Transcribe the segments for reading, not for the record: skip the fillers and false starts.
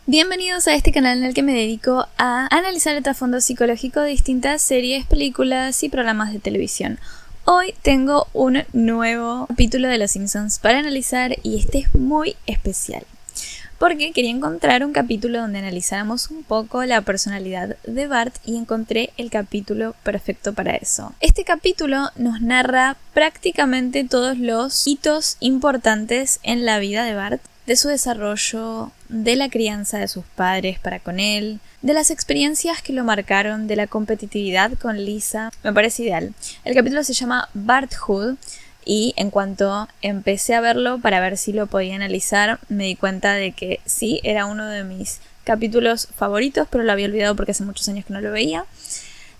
Bienvenidos a este canal en el que me dedico a analizar el trasfondo psicológico de distintas series, películas y programas de televisión. Hoy tengo un nuevo capítulo de Los Simpsons para analizar y este es muy especial porque quería encontrar un capítulo donde analizáramos un poco la personalidad de Bart y encontré el capítulo perfecto para eso. Este capítulo nos narra prácticamente todos los hitos importantes en la vida de Bart, de su desarrollo, de la crianza de sus padres para con él, de las experiencias que lo marcaron, de la competitividad con Lisa. Me parece ideal. El capítulo se llama Barthood y en cuanto empecé a verlo para ver si lo podía analizar, me di cuenta de que sí, era uno de mis capítulos favoritos, pero lo había olvidado porque hace muchos años que no lo veía.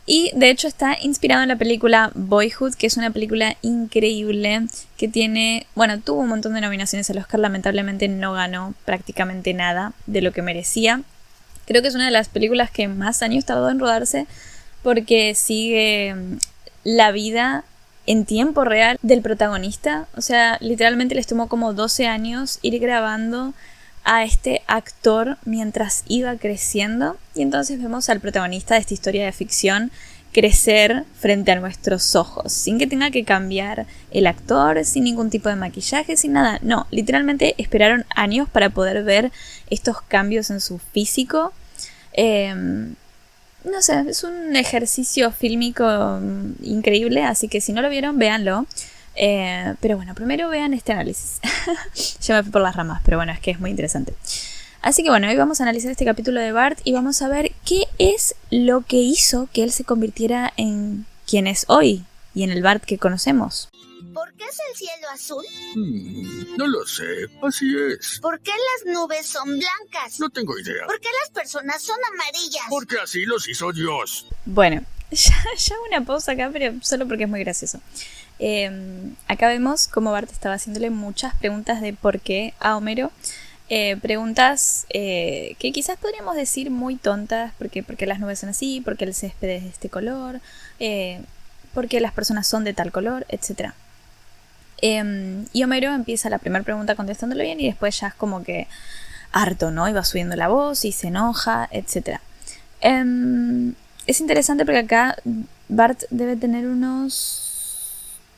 Y de hecho está inspirado en la película Boyhood, que es una película increíble que tuvo un montón de nominaciones al Oscar, lamentablemente no ganó prácticamente nada de lo que merecía. Creo que es una de las películas que más años tardó en rodarse porque sigue la vida en tiempo real del protagonista. O sea, literalmente les tomó como 12 años ir grabando a este actor mientras iba creciendo, y entonces vemos al protagonista de esta historia de ficción crecer frente a nuestros ojos, sin que tenga que cambiar el actor, sin ningún tipo de maquillaje, sin nada. No, literalmente esperaron años para poder ver estos cambios en su físico. No sé, es un ejercicio fílmico increíble, así que si no lo vieron, véanlo. Pero bueno, primero vean este análisis. Yo me fui por las ramas, pero bueno, es que es muy interesante. Así que bueno, hoy vamos a analizar este capítulo de Bart y vamos a ver qué es lo que hizo que él se convirtiera en quien es hoy y en el Bart que conocemos. ¿Por qué es el cielo azul? No lo sé, así es. ¿Por qué las nubes son blancas? No tengo idea. ¿Por qué las personas son amarillas? Porque así los hizo Dios. Bueno, ya una pausa acá, pero solo porque es muy gracioso. Acá vemos cómo Bart estaba haciéndole muchas preguntas de por qué a Homero. Preguntas que quizás podríamos decir muy tontas, porque las nubes son así, porque el césped es de este color, porque las personas son de tal color, etc. Y Homero empieza la primera pregunta contestándolo bien y después ya es como que harto, ¿no? Y va subiendo la voz y se enoja, etc. Es interesante porque acá Bart debe tener unos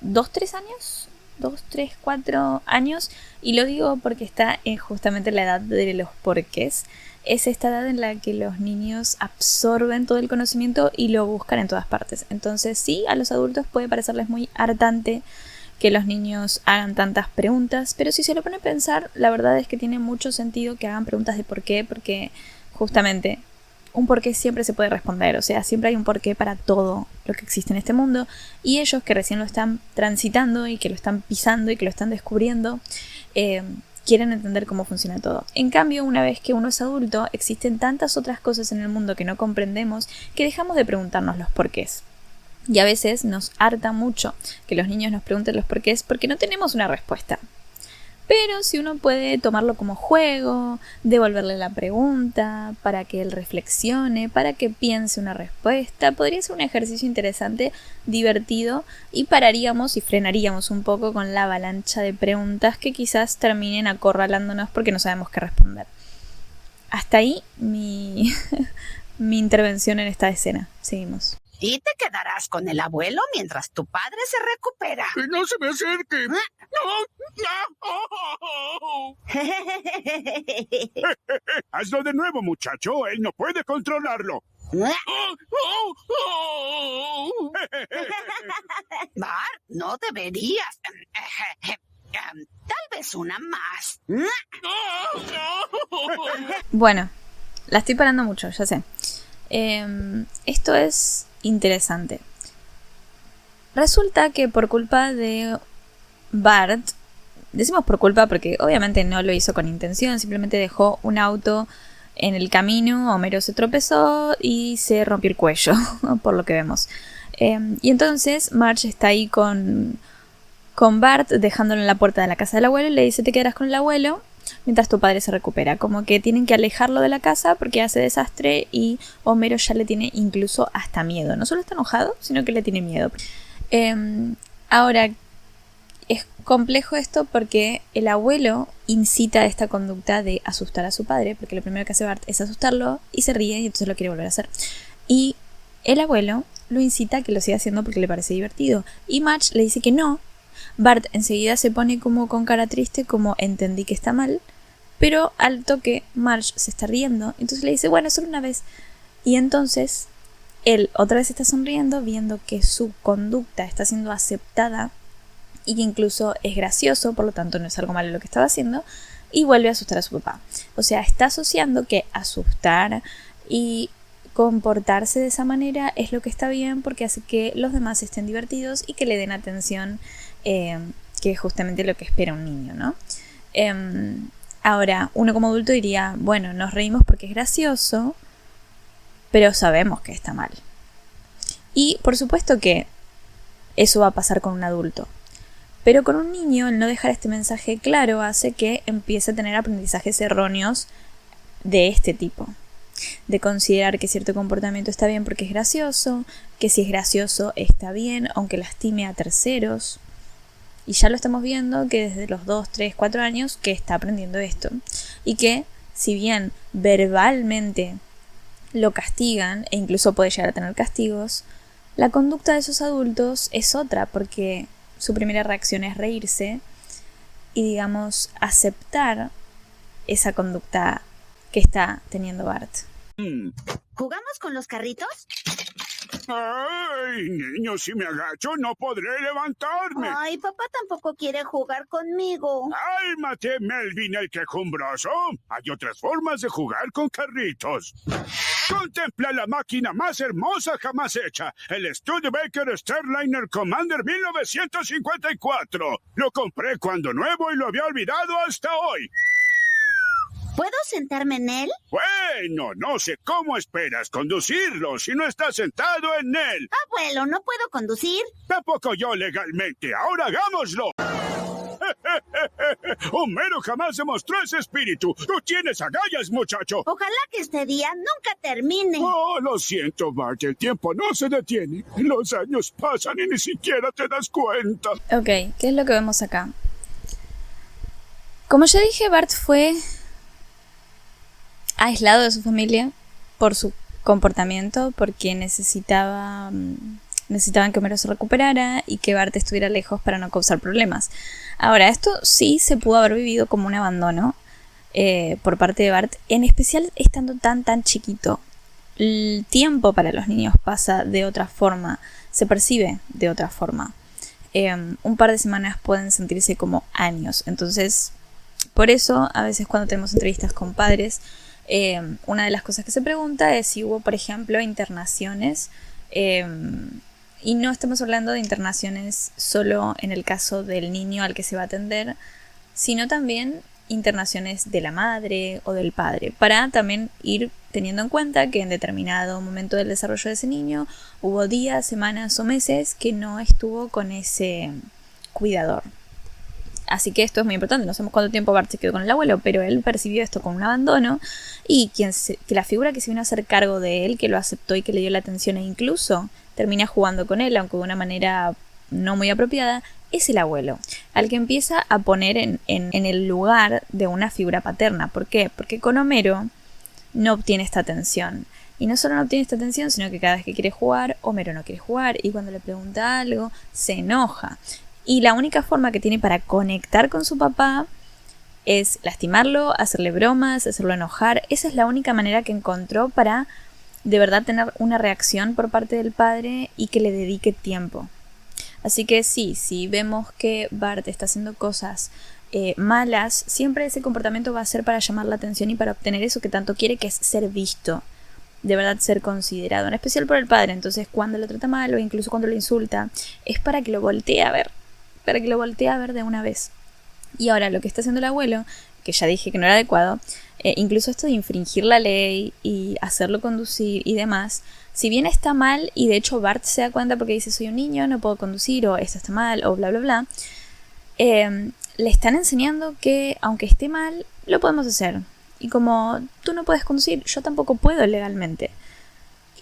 2, 3 años, 2, 3, 4 años, y lo digo porque está en justamente la edad de los porqués. Es esta edad en la que los niños absorben todo el conocimiento y lo buscan en todas partes. Entonces sí, a los adultos puede parecerles muy hartante que los niños hagan tantas preguntas, pero si se lo pone a pensar, la verdad es que tiene mucho sentido que hagan preguntas de por qué, porque justamente un porqué siempre se puede responder, o sea, siempre hay un porqué para todo lo que existe en este mundo, y ellos que recién lo están transitando y que lo están pisando y que lo están descubriendo, quieren entender cómo funciona todo. En cambio, una vez que uno es adulto, existen tantas otras cosas en el mundo que no comprendemos que dejamos de preguntarnos los porqués. Y a veces nos harta mucho que los niños nos pregunten los porqués porque no tenemos una respuesta. Pero si uno puede tomarlo como juego, devolverle la pregunta, para que él reflexione, para que piense una respuesta, podría ser un ejercicio interesante, divertido, y pararíamos y frenaríamos un poco con la avalancha de preguntas que quizás terminen acorralándonos porque no sabemos qué responder. Hasta ahí mi intervención en esta escena. Seguimos. Y te quedarás con el abuelo mientras tu padre se recupera. ¡Que no se me acerque! ¡No! Hazlo de nuevo, muchacho. Él no puede controlarlo. Bart, no deberías. Tal vez una más. Bueno, la estoy parando mucho, ya sé. Esto es interesante. Resulta que por culpa de Bart, decimos por culpa porque obviamente no lo hizo con intención, simplemente dejó un auto en el camino, Homero se tropezó y se rompió el cuello, por lo que vemos. Y entonces Marge está ahí con Bart, dejándolo en la puerta de la casa del abuelo, y le dice: te quedarás con el abuelo mientras tu padre se recupera. Como que tienen que alejarlo de la casa porque hace desastre, y Homero ya le tiene incluso hasta miedo. No solo está enojado, sino que le tiene miedo. Ahora, es complejo esto porque el abuelo incita esta conducta de asustar a su padre, porque lo primero que hace Bart es asustarlo y se ríe y entonces lo quiere volver a hacer. Y el abuelo lo incita a que lo siga haciendo porque le parece divertido. Y Marge le dice que no. Bart enseguida se pone como con cara triste, como entendí que está mal, pero al toque Marge se está riendo, entonces le dice, bueno, solo una vez. Y entonces él otra vez está sonriendo, viendo que su conducta está siendo aceptada y que incluso es gracioso, por lo tanto no es algo malo lo que estaba haciendo, y vuelve a asustar a su papá. O sea, está asociando que asustar y comportarse de esa manera es lo que está bien porque hace que los demás estén divertidos y que le den atención, que es justamente lo que espera un niño, ¿no? Ahora, uno como adulto diría, bueno, nos reímos porque es gracioso, pero sabemos que está mal. Y por supuesto que eso va a pasar con un adulto. Pero con un niño, el no dejar este mensaje claro hace que empiece a tener aprendizajes erróneos de este tipo. De considerar que cierto comportamiento está bien porque es gracioso, que si es gracioso está bien, aunque lastime a terceros. Y ya lo estamos viendo que desde los 2, 3, 4 años que está aprendiendo esto. Y que, si bien verbalmente lo castigan, e incluso puede llegar a tener castigos, la conducta de esos adultos es otra, porque su primera reacción es reírse y, digamos, aceptar esa conducta que está teniendo Bart. ¿Jugamos con los carritos? Ay, niño, si me agacho no podré levantarme. Ay, papá tampoco quiere jugar conmigo. ¡Cálmate, Melvin el quejumbroso! Hay otras formas de jugar con carritos. Contempla la máquina más hermosa jamás hecha, el Studebaker Starliner Commander 1954. Lo compré cuando nuevo y lo había olvidado hasta hoy. ¿Puedo sentarme en él? Bueno, no sé cómo esperas conducirlo si no estás sentado en él. Abuelo, ¿no puedo conducir? Tampoco yo legalmente. Ahora hagámoslo. Homero jamás demostró ese espíritu. Tú tienes agallas, muchacho. Ojalá que este día nunca termine. Oh, lo siento, Bart. El tiempo no se detiene. Los años pasan y ni siquiera te das cuenta. Ok, ¿qué es lo que vemos acá? Como ya dije, Bart fue aislado de su familia por su comportamiento, porque necesitaban que Homero se recuperara y que Bart estuviera lejos para no causar problemas. Ahora, esto sí se pudo haber vivido como un abandono por parte de Bart, en especial estando tan chiquito. El tiempo para los niños pasa de otra forma, se percibe de otra forma. Un par de semanas pueden sentirse como años. Entonces, por eso, a veces cuando tenemos entrevistas con padres, una de las cosas que se pregunta es si hubo, por ejemplo, internaciones. Y no estamos hablando de internaciones solo en el caso del niño al que se va a atender, sino también internaciones de la madre o del padre, para también ir teniendo en cuenta que en determinado momento del desarrollo de ese niño hubo días, semanas o meses que no estuvo con ese cuidador. Así que esto es muy importante. No sabemos cuánto tiempo Bart se quedó con el abuelo, pero él percibió esto como un abandono y que la figura que se vino a hacer cargo de él, que lo aceptó y que le dio la atención e incluso termina jugando con él, aunque de una manera no muy apropiada, es el abuelo, al que empieza a poner en el lugar de una figura paterna. ¿Por qué? Porque con Homero no obtiene esta atención. Y no solo no obtiene esta atención, sino que cada vez que quiere jugar, Homero no quiere jugar y cuando le pregunta algo, se enoja. Y la única forma que tiene para conectar con su papá es lastimarlo, hacerle bromas, hacerlo enojar. Esa es la única manera que encontró para de verdad tener una reacción por parte del padre y que le dedique tiempo. Así que sí, si vemos que Bart está haciendo cosas malas, siempre ese comportamiento va a ser para llamar la atención y para obtener eso que tanto quiere, que es ser visto, de verdad ser considerado, en especial por el padre. Entonces cuando lo trata mal o incluso cuando lo insulta, es para que lo voltee a ver, de una vez. Y ahora lo que está haciendo el abuelo, que ya dije que no era adecuado, incluso esto de infringir la ley y hacerlo conducir y demás, si bien está mal, y de hecho Bart se da cuenta porque dice soy un niño, no puedo conducir, o esto está mal, o bla bla bla, le están enseñando que aunque esté mal, lo podemos hacer. Y como tú no puedes conducir, yo tampoco puedo legalmente.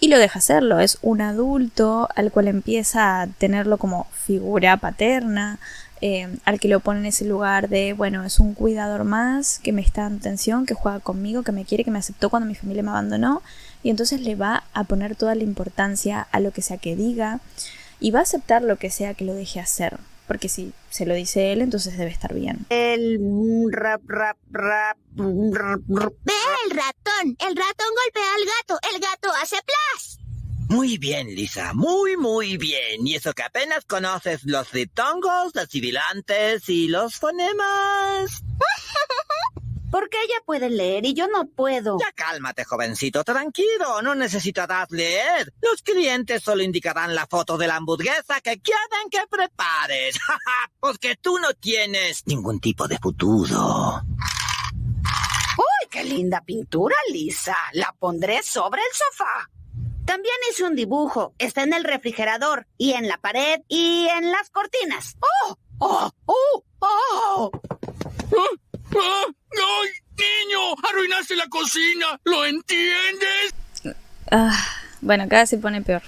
Y lo deja hacerlo, es un adulto al cual empieza a tenerlo como figura paterna, al que lo pone en ese lugar de, bueno, es un cuidador más, que me está dando atención, que juega conmigo, que me quiere, que me aceptó cuando mi familia me abandonó, y entonces le va a poner toda la importancia a lo que sea que diga, y va a aceptar lo que sea que lo deje hacer, porque si se lo dice él, entonces debe estar bien. Ve el ratón. El ratón golpea al gato. El gato hace plas. Muy bien, Lisa, muy bien. Y eso que apenas conoces los diptongos, los sibilantes y los fonemas. Porque ella puede leer y yo no puedo. Ya cálmate, jovencito, tranquilo, no necesitarás leer. Los clientes solo indicarán la foto de la hamburguesa que quieren que prepares. Porque tú no tienes ningún tipo de futuro. ¡Uy, qué linda pintura, Lisa! La pondré sobre el sofá. También hice un dibujo. Está en el refrigerador y en la pared y en las cortinas. ¡Ay, niño! ¡Arruinaste la cocina! ¿Lo entiendes? Bueno, cada vez se pone peor.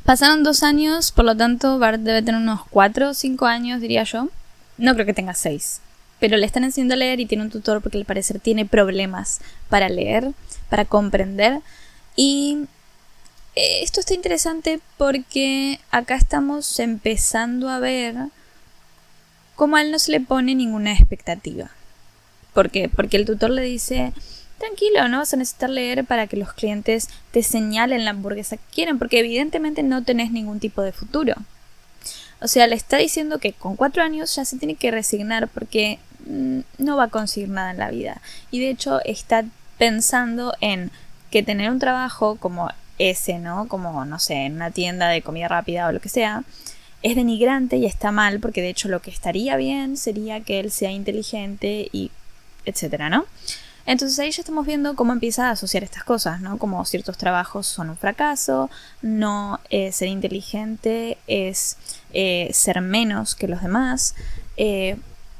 Pasaron 2 años, por lo tanto Bart debe tener unos 4 o 5 años, diría yo. No creo que tenga 6. Pero le están enseñando a leer y tiene un tutor porque al parecer tiene problemas para leer, para comprender. Y esto está interesante porque acá estamos empezando a ver cómo a él no se le pone ninguna expectativa. ¿Por qué? Porque el tutor le dice, tranquilo, no vas a necesitar leer para que los clientes te señalen la hamburguesa que quieren, porque evidentemente no tenés ningún tipo de futuro. O sea, le está diciendo que con 4 años ya se tiene que resignar porque no va a conseguir nada en la vida. Y de hecho está pensando en que tener un trabajo como ese, ¿no? Como, no sé, en una tienda de comida rápida o lo que sea, es denigrante y está mal, porque de hecho lo que estaría bien sería que él sea inteligente y etcétera, ¿no? Entonces ahí ya estamos viendo cómo empieza a asociar estas cosas, ¿no? Como ciertos trabajos son un fracaso, no ser inteligente es ser menos que los demás,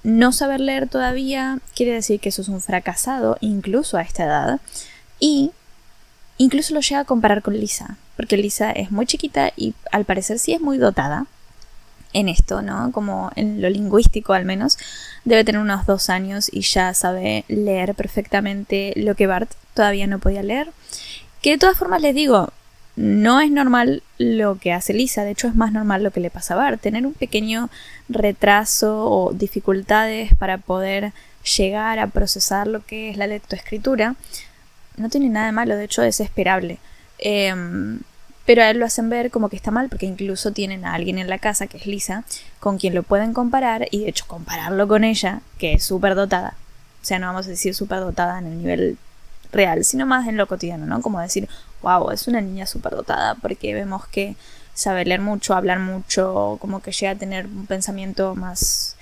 no saber leer todavía quiere decir que eso es un fracasado, incluso a esta edad, y incluso lo llega a comparar con Lisa, porque Lisa es muy chiquita y al parecer sí es muy dotada en esto, ¿no? Como en lo lingüístico al menos, debe tener unos 2 años y ya sabe leer perfectamente lo que Bart todavía no podía leer. Que de todas formas les digo, no es normal lo que hace Lisa, de hecho es más normal lo que le pasa a Bart, tener un pequeño retraso o dificultades para poder llegar a procesar lo que es la lectoescritura. No tiene nada de malo, de hecho es esperable. Pero a él lo hacen ver como que está mal porque incluso tienen a alguien en la casa, que es Lisa, con quien lo pueden comparar y de hecho compararlo con ella, que es súper dotada. O sea, no vamos a decir súper dotada en el nivel real, sino más en lo cotidiano, ¿no? Como decir, wow, es una niña súper dotada porque vemos que sabe leer mucho, hablar mucho, como que llega a tener un pensamiento más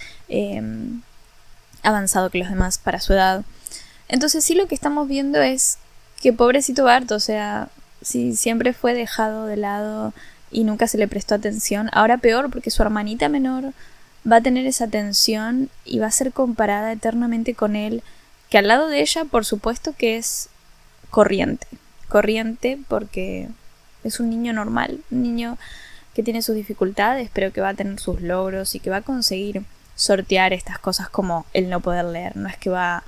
avanzado que los demás para su edad. Entonces sí, lo que estamos viendo es que pobrecito Bart, o sea, si siempre fue dejado de lado y nunca se le prestó atención, ahora peor porque su hermanita menor va a tener esa atención y va a ser comparada eternamente con él, que al lado de ella por supuesto que es corriente porque es un niño normal, un niño que tiene sus dificultades pero que va a tener sus logros y que va a conseguir sortear estas cosas como el no poder leer, no es que va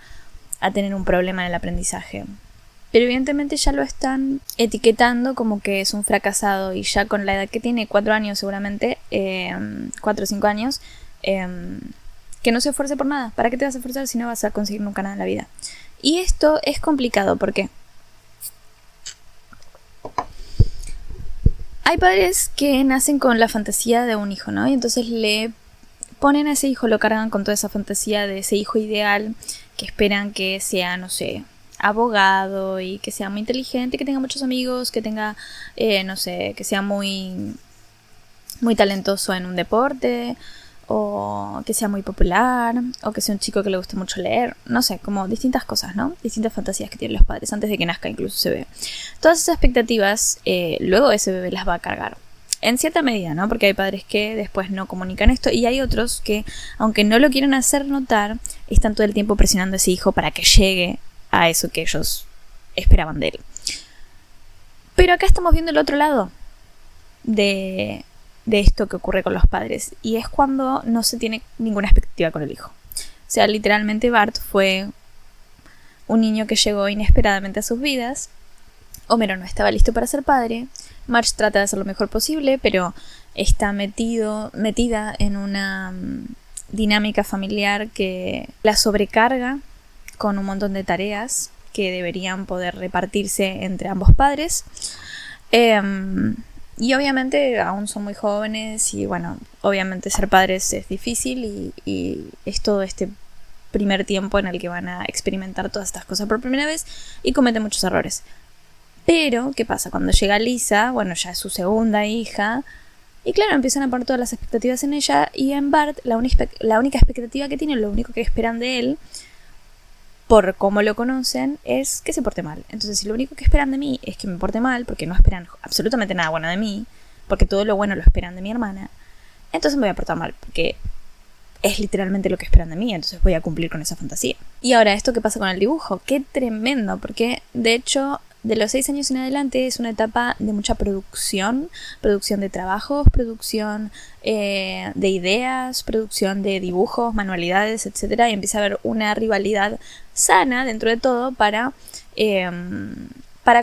a tener un problema en el aprendizaje. Pero evidentemente ya lo están etiquetando como que es un fracasado y ya con la edad que tiene, 4 años seguramente, 4 o 5 años, que no se esfuerce por nada. ¿Para qué te vas a esforzar si no vas a conseguir nunca nada en la vida? Y esto es complicado porque hay padres que nacen con la fantasía de un hijo, ¿no? Y entonces le ponen a ese hijo, lo cargan con toda esa fantasía de ese hijo ideal, que esperan que sea, no sé, abogado y que sea muy inteligente, que tenga muchos amigos, que tenga, no sé, que sea muy talentoso en un deporte, o que sea muy popular, o que sea un chico que le guste mucho leer, no sé, como distintas cosas, ¿no? Distintas fantasías que tienen los padres antes de que nazca incluso ese bebé. Todas esas expectativas, luego ese bebé las va a cargar. En cierta medida, ¿no? Porque hay padres que después no comunican esto y hay otros que, aunque no lo quieren hacer notar, están todo el tiempo presionando a ese hijo para que llegue a eso que ellos esperaban de él. Pero acá estamos viendo el otro lado de de esto que ocurre con los padres, y es cuando no se tiene ninguna expectativa con el hijo. O sea, literalmente Bart fue un niño que llegó inesperadamente a sus vidas. Homero no estaba listo para ser padre. Marge trata de hacer lo mejor posible, pero está metida en una dinámica familiar que la sobrecarga con un montón de tareas que deberían poder repartirse entre ambos padres. Y obviamente aún son muy jóvenes y bueno, obviamente ser padres es difícil y es todo este primer tiempo en el que van a experimentar todas estas cosas por primera vez y cometen muchos errores. Pero, ¿qué pasa? Cuando llega Lisa, bueno, ya es su segunda hija, y claro, empiezan a poner todas las expectativas en ella, y en Bart la única expectativa que tienen, lo único que esperan de él, por cómo lo conocen, es que se porte mal. Entonces, si lo único que esperan de mí es que me porte mal, porque no esperan absolutamente nada bueno de mí, porque todo lo bueno lo esperan de mi hermana, entonces me voy a portar mal, porque es literalmente lo que esperan de mí, entonces voy a cumplir con esa fantasía. Y ahora, ¿esto qué pasa con el dibujo? ¡Qué tremendo! Porque, de hecho, de los 6 años en adelante es una etapa de mucha producción de trabajos, producción de ideas, producción de dibujos, manualidades, etc. Y empieza a haber una rivalidad sana dentro de todo para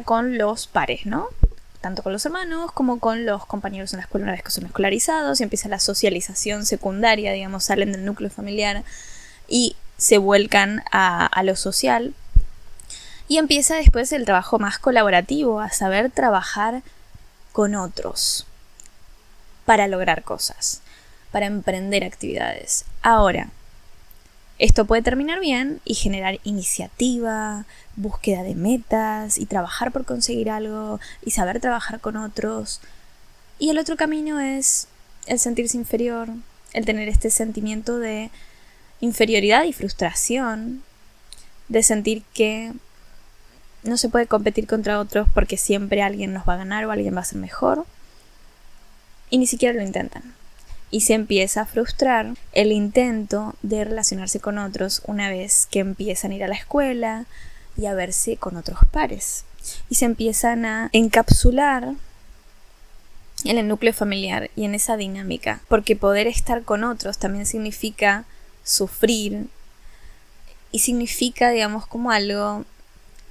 con los pares, ¿no? Tanto con los hermanos como con los compañeros en la escuela una vez que son escolarizados, y empieza la socialización secundaria, digamos, salen del núcleo familiar y se vuelcan a lo social. Y empieza después el trabajo más colaborativo, a saber trabajar con otros para lograr cosas, para emprender actividades. Ahora, esto puede terminar bien y generar iniciativa, búsqueda de metas y trabajar por conseguir algo y saber trabajar con otros. Y el otro camino es el sentirse inferior, el tener este sentimiento de inferioridad y frustración, de sentir que no se puede competir contra otros porque siempre alguien nos va a ganar o alguien va a ser mejor, y ni siquiera lo intentan. Y se empieza a frustrar el intento de relacionarse con otros una vez que empiezan a ir a la escuela y a verse con otros pares. Y se empiezan a encapsular en el núcleo familiar y en esa dinámica. Porque poder estar con otros también significa sufrir y significa, digamos, como algo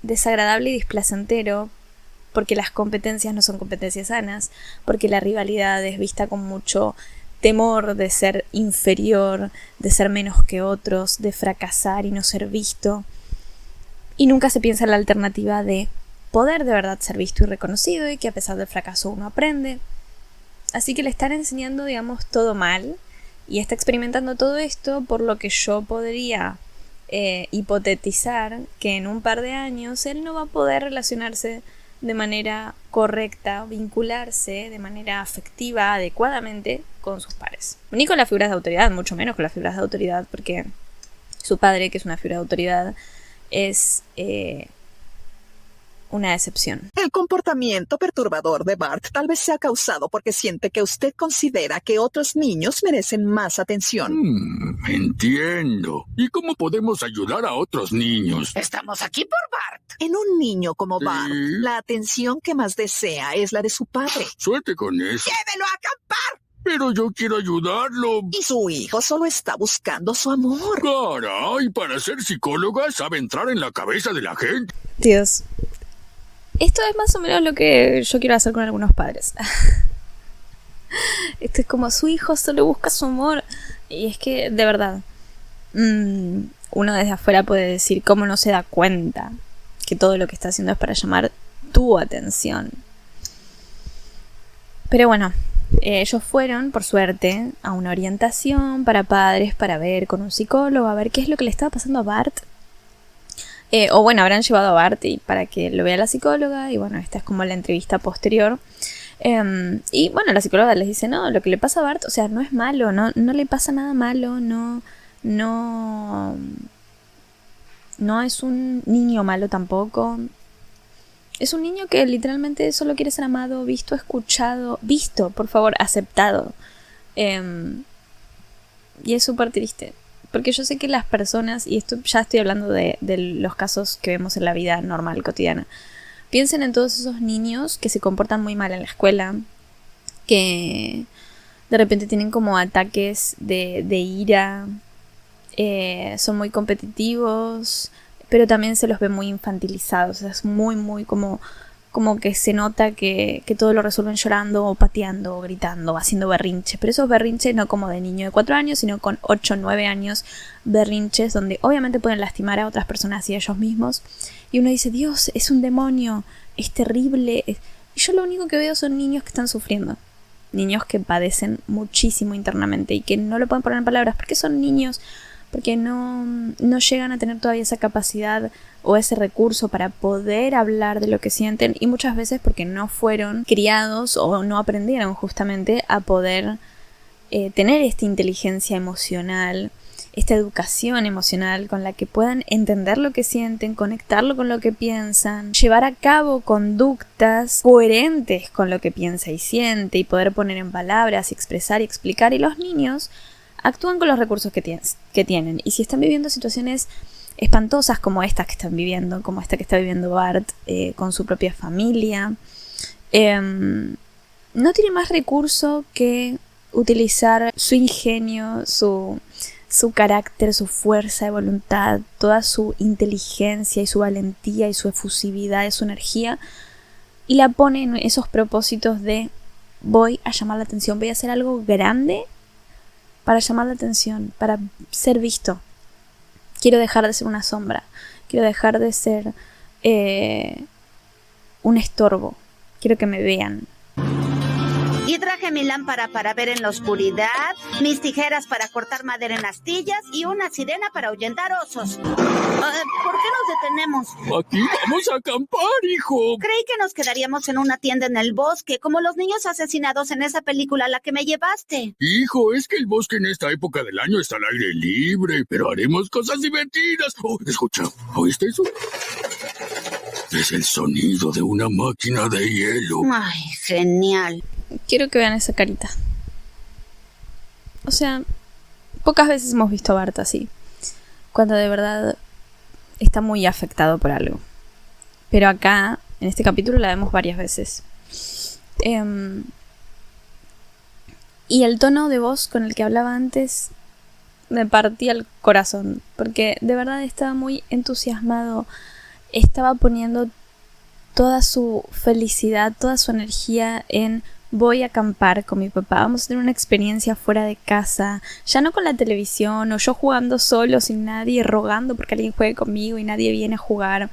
desagradable y displacentero, porque las competencias no son competencias sanas, porque la rivalidad es vista con mucho temor de ser inferior, de ser menos que otros, de fracasar y no ser visto, y nunca se piensa en la alternativa de poder de verdad ser visto y reconocido y que a pesar del fracaso uno aprende. Así que le están enseñando, digamos, todo mal y está experimentando todo esto, por lo que yo podría hipotetizar que en un par de años él no va a poder relacionarse de manera correcta, vincularse de manera afectiva, adecuadamente con sus pares. Ni con las figuras de autoridad, mucho menos con las figuras de autoridad, porque su padre, que es una figura de autoridad, es una excepción. El comportamiento perturbador de Bart tal vez sea causado porque siente que usted considera que otros niños merecen más atención. Entiendo. ¿Y cómo podemos ayudar a otros niños? Estamos aquí por Bart. En un niño como Bart, la atención que más desea es la de su padre. Suerte con eso. ¡Llévelo a acampar! Pero yo quiero ayudarlo. Y su hijo solo está buscando su amor. Caray, para ser psicóloga sabe entrar en la cabeza de la gente. Dios. Esto es más o menos lo que yo quiero hacer con algunos padres. Esto es como su hijo solo busca su amor. Y es que, de verdad, uno desde afuera puede decir cómo no se da cuenta que todo lo que está haciendo es para llamar tu atención. Pero bueno, ellos fueron, por suerte, a una orientación para padres, para ver con un psicólogo, a ver qué es lo que le estaba pasando a Bart. O bueno, habrán llevado a Bart para que lo vea la psicóloga. Y bueno, esta es como la entrevista posterior. Y bueno, la psicóloga les dice, no, lo que le pasa a Bart, o sea, no es malo, no le pasa nada malo, no es un niño malo tampoco. Es un niño que literalmente solo quiere ser amado, visto, escuchado, por favor, aceptado. Y es súper triste. Porque yo sé que las personas, y esto ya estoy hablando de los casos que vemos en la vida normal, cotidiana, piensen en todos esos niños que se comportan muy mal en la escuela, que De repente tienen como ataques de ira, son muy competitivos, pero también se los ve muy infantilizados. O sea, es muy como que se nota que todo lo resuelven llorando o pateando o gritando o haciendo berrinches. Pero esos berrinches no como de niño de 4 años, sino con 8 o 9 años, berrinches donde obviamente pueden lastimar a otras personas y a ellos mismos. Y uno dice, Dios, es un demonio, es terrible. Y yo lo único que veo son niños que están sufriendo. Niños que padecen muchísimo internamente y que no lo pueden poner en palabras porque son niños, porque no llegan a tener todavía esa capacidad o ese recurso para poder hablar de lo que sienten, y muchas veces porque no fueron criados o no aprendieron justamente a poder tener esta inteligencia emocional, esta educación emocional con la que puedan entender lo que sienten, conectarlo con lo que piensan, llevar a cabo conductas coherentes con lo que piensa y siente y poder poner en palabras, expresar y explicar. Y los niños actúan con los recursos que tienen. Y si están viviendo situaciones espantosas como estas que están viviendo, como esta que está viviendo Bart con su propia familia, no tiene más recurso que utilizar su ingenio, su carácter, su fuerza de voluntad, toda su inteligencia y su valentía y su efusividad y su energía, y la pone en esos propósitos de voy a llamar la atención, voy a hacer algo grande para llamar la atención, para ser visto. Quiero dejar de ser una sombra, quiero dejar de ser un estorbo, quiero que me vean. Y traje mi lámpara para ver en la oscuridad, mis tijeras para cortar madera en astillas y una sirena para ahuyentar osos. ¿Por qué nos detenemos? Aquí vamos a acampar, hijo. Creí que nos quedaríamos en una tienda en el bosque, como los niños asesinados en esa película a la que me llevaste. Hijo, es que el bosque en esta época del año está al aire libre, pero haremos cosas divertidas. Oh, escucha, ¿oíste eso? Es el sonido de una máquina de hielo. Ay, genial. Quiero que vean esa carita. O sea, pocas veces hemos visto a Bart así, cuando de verdad está muy afectado por algo. Pero acá, en este capítulo, la vemos varias veces. Y el tono de voz con el que hablaba antes me partía el corazón, porque de verdad estaba muy entusiasmado. Estaba poniendo toda su felicidad, toda su energía en voy a acampar con mi papá, vamos a tener una experiencia fuera de casa, ya no con la televisión o yo jugando solo sin nadie, rogando porque alguien juegue conmigo y nadie viene a jugar,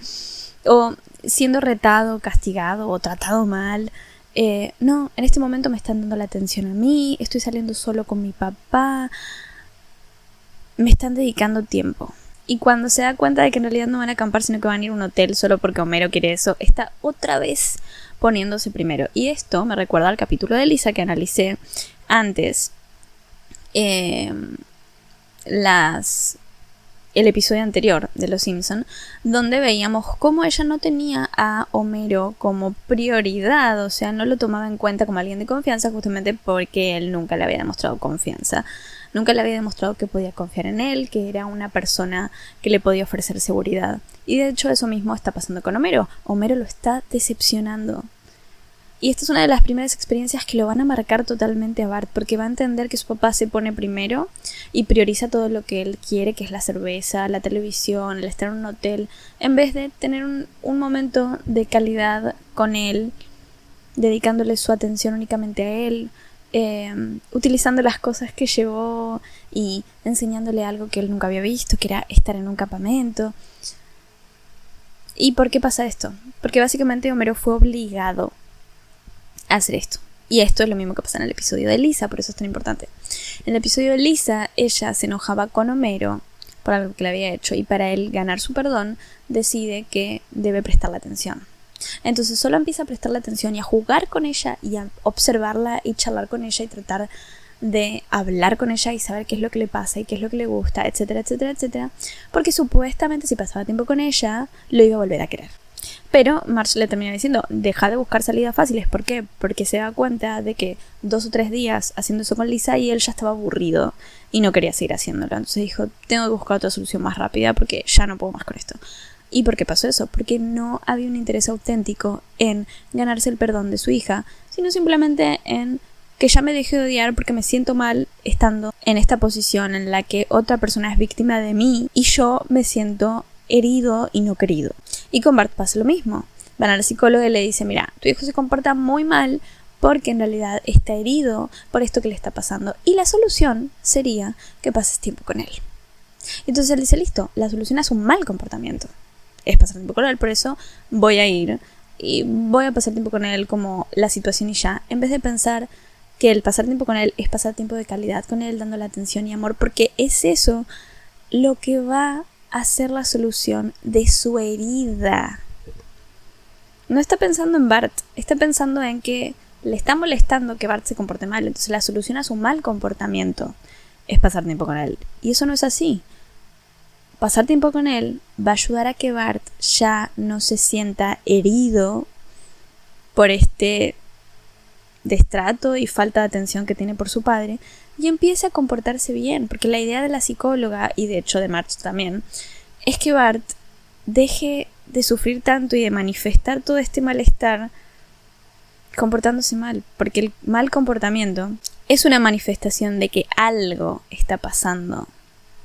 o siendo retado, castigado o tratado mal. No, en este momento me están dando la atención a mí, estoy saliendo solo con mi papá, me están dedicando tiempo. Y cuando se da cuenta de que en realidad no van a acampar, sino que van a ir a un hotel solo porque Homero quiere eso, está otra vez poniéndose primero. Y esto me recuerda al capítulo de Lisa que analicé antes. El episodio anterior de Los Simpson, donde veíamos cómo ella no tenía a Homero como prioridad, o sea, no lo tomaba en cuenta como alguien de confianza justamente porque él nunca le había demostrado confianza. Nunca le había demostrado que podía confiar en él, que era una persona que le podía ofrecer seguridad. Y de hecho eso mismo está pasando con Homero. Homero lo está decepcionando. Y esta es una de las primeras experiencias que lo van a marcar totalmente a Bart, porque va a entender que su papá se pone primero y prioriza todo lo que él quiere, que es la cerveza, la televisión, el estar en un hotel, en vez de tener un momento de calidad con él, dedicándole su atención únicamente a él, utilizando las cosas que llevó y enseñándole algo que él nunca había visto, que era estar en un campamento. ¿Y por qué pasa esto? Porque básicamente Homero fue obligado a hacer esto. Y esto es lo mismo que pasa en el episodio de Lisa, por eso es tan importante. En el episodio de Lisa, ella se enojaba con Homero por algo que le había hecho, y para él ganar su perdón decide que debe prestarle atención. Entonces solo empieza a prestarle atención y a jugar con ella y a observarla y charlar con ella y tratar de hablar con ella y saber qué es lo que le pasa y qué es lo que le gusta, etcétera, etcétera, etcétera, porque supuestamente si pasaba tiempo con ella lo iba a volver a querer. Pero Marge le termina diciendo, deja de buscar salidas fáciles. ¿Por qué? Porque se da cuenta de que 2 o 3 días haciendo eso con Lisa y él ya estaba aburrido y no quería seguir haciéndolo. Entonces dijo, tengo que buscar otra solución más rápida porque ya no puedo más con esto. ¿Y por qué pasó eso? Porque no había un interés auténtico en ganarse el perdón de su hija, sino simplemente en que ya me dejé de odiar porque me siento mal estando en esta posición en la que otra persona es víctima de mí y yo me siento herido y no querido. Y con Bart pasa lo mismo. Van al psicólogo y le dice, mira, tu hijo se comporta muy mal porque en realidad está herido por esto que le está pasando. Y la solución sería que pases tiempo con él. Entonces él dice, listo, la solución es un mal comportamiento. Es pasar tiempo con él, por eso voy a ir y voy a pasar tiempo con él como la situación y ya. En vez de pensar que el pasar tiempo con él es pasar tiempo de calidad con él, dándole atención y amor, porque es eso lo que va a ser la solución de su herida. No está pensando en Bart, está pensando en que le está molestando que Bart se comporte mal. Entonces la solución a su mal comportamiento es pasar tiempo con él. Y eso no es así. Pasar tiempo con él va a ayudar a que Bart ya no se sienta herido por este destrato y falta de atención que tiene por su padre y empiece a comportarse bien. Porque la idea de la psicóloga, y de hecho de Marge también, es que Bart deje de sufrir tanto y de manifestar todo este malestar comportándose mal, porque el mal comportamiento es una manifestación de que algo está pasando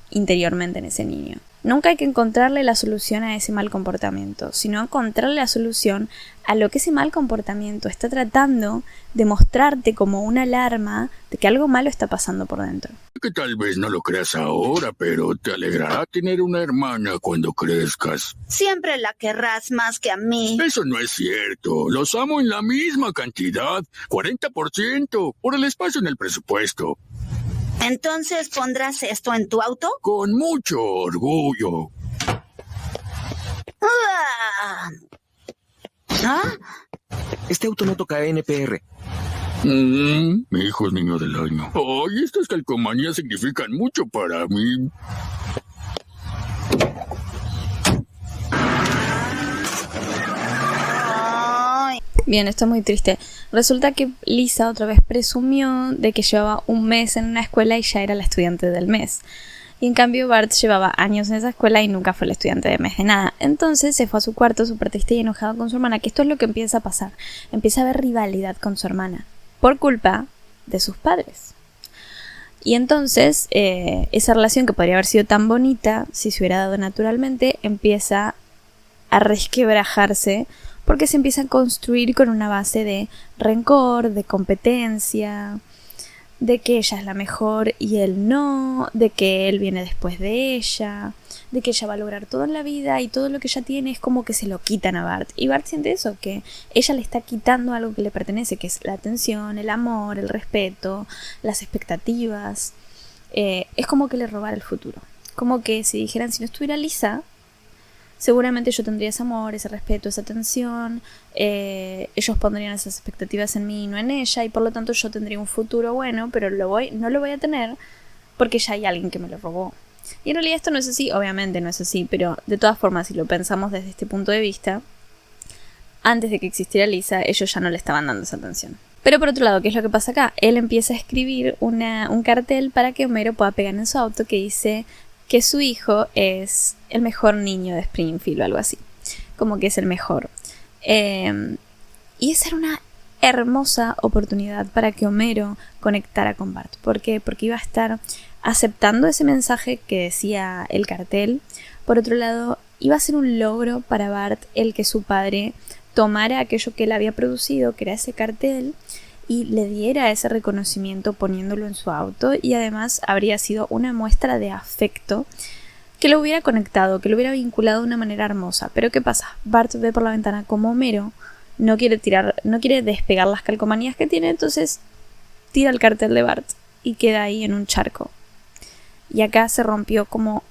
interiormente en ese niño. Nunca hay que encontrarle la solución a ese mal comportamiento, sino encontrarle la solución a lo que ese mal comportamiento está tratando de mostrarte como una alarma de que algo malo está pasando por dentro. Que tal vez no lo creas ahora, pero te alegrará tener una hermana cuando crezcas. Siempre la querrás más que a mí. Eso no es cierto. Los amo en la misma cantidad. 40% por el espacio en el presupuesto. ¿Entonces pondrás esto en tu auto? Con mucho orgullo. ¿Ah? Este auto no toca NPR. Mi hijo es niño del año. Ay, estas calcomanías significan mucho para mí. Bien, esto es muy triste. Resulta que Lisa otra vez presumió de que llevaba un mes en una escuela y ya era la estudiante del mes. Y en cambio Bart llevaba años en esa escuela y nunca fue el estudiante de mes de nada. Entonces se fue a su cuarto súper triste y enojado con su hermana, que esto es lo que empieza a pasar. Empieza a haber rivalidad con su hermana por culpa de sus padres. Y entonces esa relación que podría haber sido tan bonita si se hubiera dado naturalmente empieza a resquebrajarse porque se empieza a construir con una base de rencor, de competencia, de que ella es la mejor y él no, de que él viene después de ella, de que ella va a lograr todo en la vida y todo lo que ella tiene es como que se lo quitan a Bart. Y Bart siente eso, que ella le está quitando algo que le pertenece, que es la atención, el amor, el respeto, las expectativas. Es como que le robara el futuro. Como que si dijeran, si no estuviera Lisa, seguramente yo tendría ese amor, ese respeto, esa atención, ellos pondrían esas expectativas en mí y no en ella, y por lo tanto yo tendría un futuro bueno, pero no lo voy a tener porque ya hay alguien que me lo robó. Y en realidad esto no es así, obviamente no es así, pero de todas formas, si lo pensamos desde este punto de vista, antes de que existiera Lisa, ellos ya no le estaban dando esa atención. Pero por otro lado, ¿qué es lo que pasa acá? Él empieza a escribir un cartel para que Homero pueda pegar en su auto que dice que su hijo es el mejor niño de Springfield o algo así. Como que es el mejor. Y esa era una hermosa oportunidad para que Homero conectara con Bart. ¿Por qué? Porque iba a estar aceptando ese mensaje que decía el cartel. Por otro lado, iba a ser un logro para Bart el que su padre tomara aquello que él había producido, que era ese cartel, y le diera ese reconocimiento poniéndolo en su auto, y además habría sido una muestra de afecto que lo hubiera conectado, que lo hubiera vinculado de una manera hermosa. Pero ¿qué pasa? Bart ve por la ventana como Homero no quiere despegar las calcomanías que tiene, entonces tira el cartel de Bart y queda ahí en un charco. Y acá se rompió como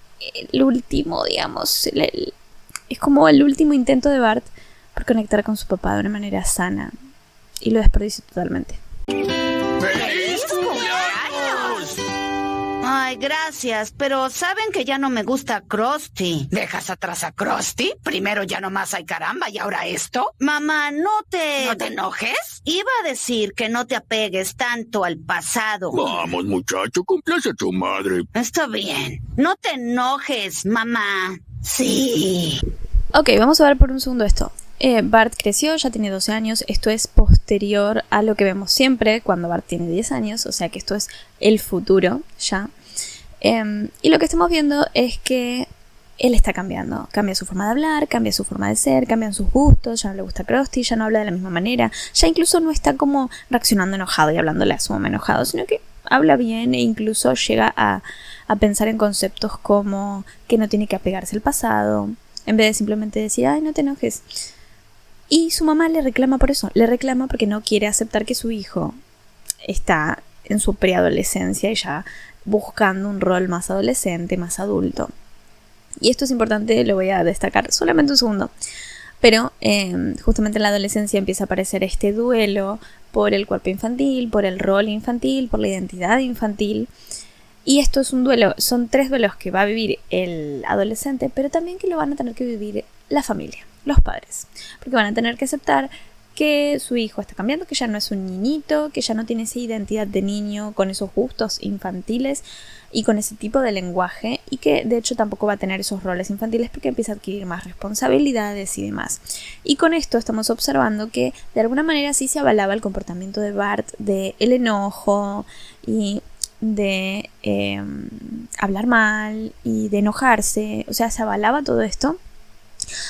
el último, digamos, es como el último intento de Bart por conectar con su papá de una manera sana. Y lo desperdició totalmente. ¡Feliz cumpleaños! Ay, gracias, pero saben que ya no me gusta Krusty. ¿Dejas atrás a Krusty? Primero ya nomás hay caramba y ahora esto. Mamá, ¿No te enojes? Iba a decir que no te apegues tanto al pasado. Vamos, muchacho, complace a tu madre. Está bien. No te enojes, mamá. Sí. Ok, vamos a ver por un segundo esto. Bart creció, ya tiene 12 años. Esto es posterior a lo que vemos siempre cuando Bart tiene 10 años. O sea que esto es el futuro ya. Y lo que estamos viendo es que él está cambiando. Cambia su forma de hablar, cambia su forma de ser, cambian sus gustos. Ya no le gusta Krusty, ya no habla de la misma manera. Ya incluso no está como reaccionando enojado y hablándole a su mamá enojado, sino que habla bien e incluso llega a pensar en conceptos como que no tiene que apegarse al pasado, en vez de simplemente decir, ay, no te enojes. Y su mamá le reclama por eso, le reclama porque no quiere aceptar que su hijo está en su preadolescencia y ya buscando un rol más adolescente, más adulto. Y esto es importante, lo voy a destacar solamente un segundo. Pero justamente en la adolescencia empieza a aparecer este duelo por el cuerpo infantil, por el rol infantil, por la identidad infantil. Y esto es un duelo, son 3 duelos que va a vivir el adolescente, pero también que lo van a tener que vivir la familia, los padres. Porque van a tener que aceptar que su hijo está cambiando, que ya no es un niñito, que ya no tiene esa identidad de niño con esos gustos infantiles y con ese tipo de lenguaje, y que de hecho tampoco va a tener esos roles infantiles porque empieza a adquirir más responsabilidades y demás. Y con esto estamos observando que de alguna manera sí se avalaba el comportamiento de Bart, de el enojo y de hablar mal y de enojarse. O sea, se avalaba todo esto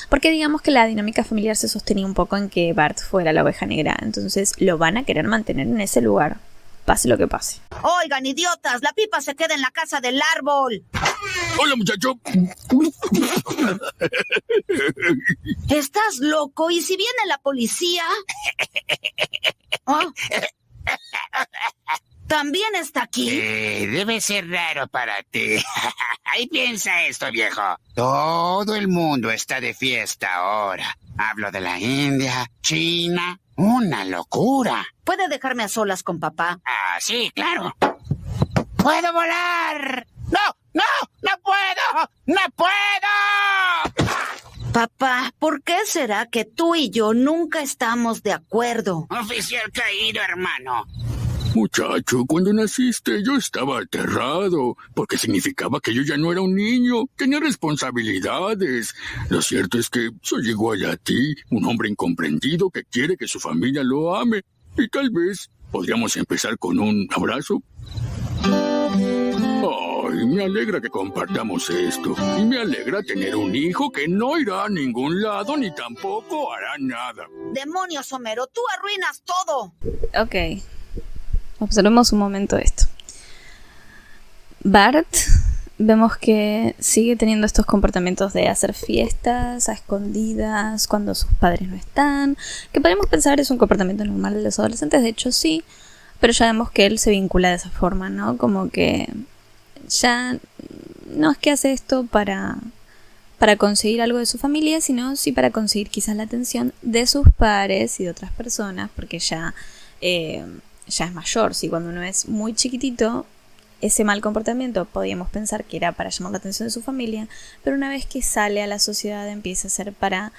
porque digamos que la dinámica familiar se sostenía un poco en que Bart fuera la oveja negra. Entonces lo van a querer mantener en ese lugar, pase lo que pase. Oigan, idiotas, la pipa se queda en la casa del árbol. Hola, muchacho. ¿Estás loco? ¿Y si viene la policía? ¿Oh? ¿También está aquí? Debe ser raro para ti. Ahí piensa esto, viejo. Todo el mundo está de fiesta ahora. Hablo de la India, China. Una locura. ¿Puede dejarme a solas con papá? Ah, sí, claro. ¡Puedo volar! ¡No! ¡No! ¡No puedo! ¡No puedo! Papá, ¿por qué será que tú y yo nunca estamos de acuerdo? Oficial caído, hermano. Muchacho, cuando naciste yo estaba aterrado, porque significaba que yo ya no era un niño, tenía responsabilidades. Lo cierto es que soy igual a ti, un hombre incomprendido que quiere que su familia lo ame. Y tal vez podríamos empezar con un abrazo. Ay, me alegra que compartamos esto. Y me alegra tener un hijo que no irá a ningún lado ni tampoco hará nada. ¡Demonios, Homero! ¡Tú arruinas todo! Ok. Observemos un momento esto. Bart, vemos que sigue teniendo estos comportamientos de hacer fiestas a escondidas cuando sus padres no están, que podemos pensar es un comportamiento normal de los adolescentes, de hecho sí, pero ya vemos que él se vincula de esa forma, ¿no? Como que ya no es que hace esto para conseguir algo de su familia, sino sí para conseguir quizás la atención de sus padres y de otras personas, porque ya es mayor. Si cuando uno es muy chiquitito, ese mal comportamiento podíamos pensar que era para llamar la atención de su familia, pero una vez que sale a la sociedad empieza a ser para